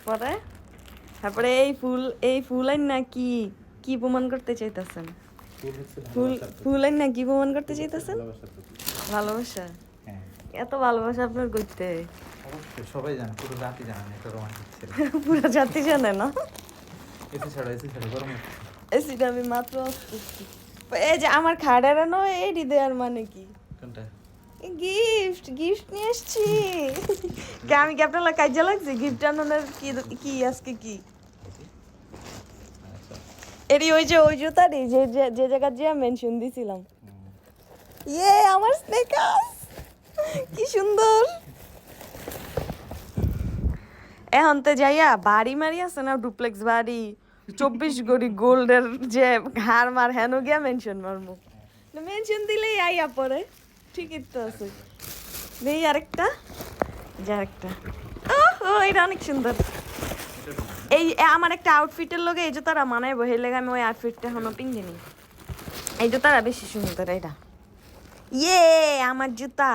পরে তারপরে এই ফুল আইন না কি কি প্রমাণ করতে চাইতেছেন? ফুল আইন না কি প্রমাণ করতে চাইতেছেন? ভালোবাসা। এত ভালোবাসা আপনার করতে সবাই জানে, পুরো জাতি জানে এটা রোমান্টিক ছিল। পুরো জাতি জানে না। এসি ছাড়া গরম এসিটা আমি মাত্র এই যে আমার খাড়ারানো এই দেওয়ার মানে কি? কোনটা? গিফট নিয়ে এসছি। আমি কি আপনার কাজে লাগছে গিফট আনানোর? কি আজকে কি এরি ওই জুতারি যে জায়গা যে মেনশন দিছিলাম। আমার স্নেকার্স কি সুন্দর। এখন তো যাইয়া বাড়ি মারি আছে না, ডুপ্লেক্স বাড়ি 24 গড়ি গোল্ডের যে হার মার হেন গিয়া মেনশন মারমু। মেনশন দিলেই আইয়া পরে ঠিকই তো আছে। নেই আরেকটা এটা অনেক সুন্দর। এই আমার একটা আউটফিটের লগে এই জুতারা মানাইবো, সেই লেগে আমি ওই আউটফিটটা এখনো পিন্ধিনি। এই জুতারা বেশি সুন্দর। এটা আমার জুতা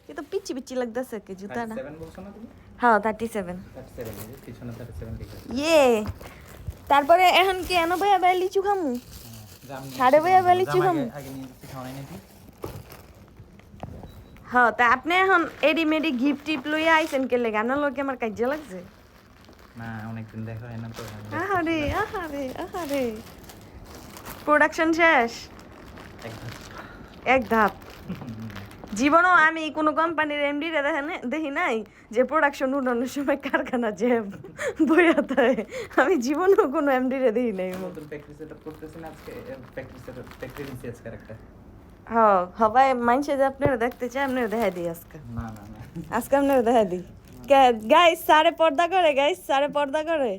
এ তো পিচ্ছি পিচ্ছি লাগতেছে কি জুতাটা। হ্যাঁ 37। তারপরে এখন কি এনো ভাইয়া লিচু খামু? সাড়ে ভাইয়া লিচু খামু। হ্যাঁ তা আপনি এখন এডি মেডি গিফট টিপ লইয়া আইছেন কে লেগে? আনার লোকে আমার কাজে লাগছে না, অনেকদিন দেখা হয় না তো। আহারে প্রোডাকশন শেষ এক ধাপ। জীবনও আমি কোনো কোম্পানির এমডি রে দেখি নাই যে প্রোডাকশন উঠানোর সময় কারখানা যে বইয়া থাকে। আমি জীবনও কোনো এমডি রে দেখি নাই। হ্যাঁ সবাই মাইনসে যে আপনারা দেখতে চাই, আপনারা দেখা দিই আজকে। আজকে আপনারা দেখা দিই। গাইস সারে পর্দা করে।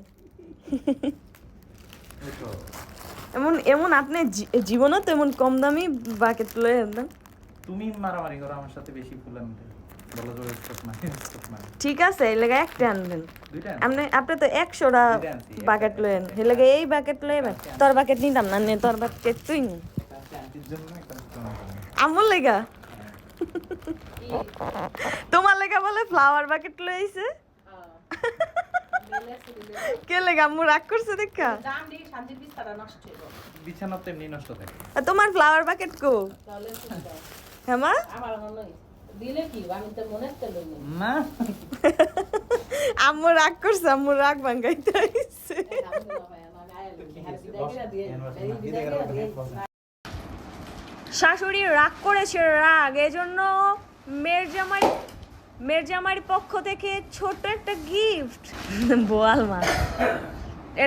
এমন আপনি জীবনও তো এমন কম দামি বাকেট লয়ে আনবেন। তুমি মারামারি করো আমার সাথে বেশি ফুল আনতে বলো তো। ঠিক আছে এই লাগে একটা আনবেন। আপনি তো 100টা বাকেট লয়েন, এই লাগে এই বাকেট লয়েবেন। তোর বাকেট নিতাম না, নে তোর বাকেট তুই নি। আমার লেগা তোমার লেগা বলে ফ্লাওয়ার বাকেট লইছে। কে লেগা আম্মু রাগ করছে দেখা? বিছানা তো এমনি নষ্ট থাকে। তোমার ফ্লাওয়ার বাকেট কো? হ্যাঁ মা না, আম্মু রাগ করছে, আম্মু রাগ ভাঙাইতে আইছে। শাশুড়ি রাগ করেছে, রাগ এজন্য মেয়ের জামাইয়ের পক্ষ থেকে ছোট্ট একটা গিফট। বোয়াল মাছ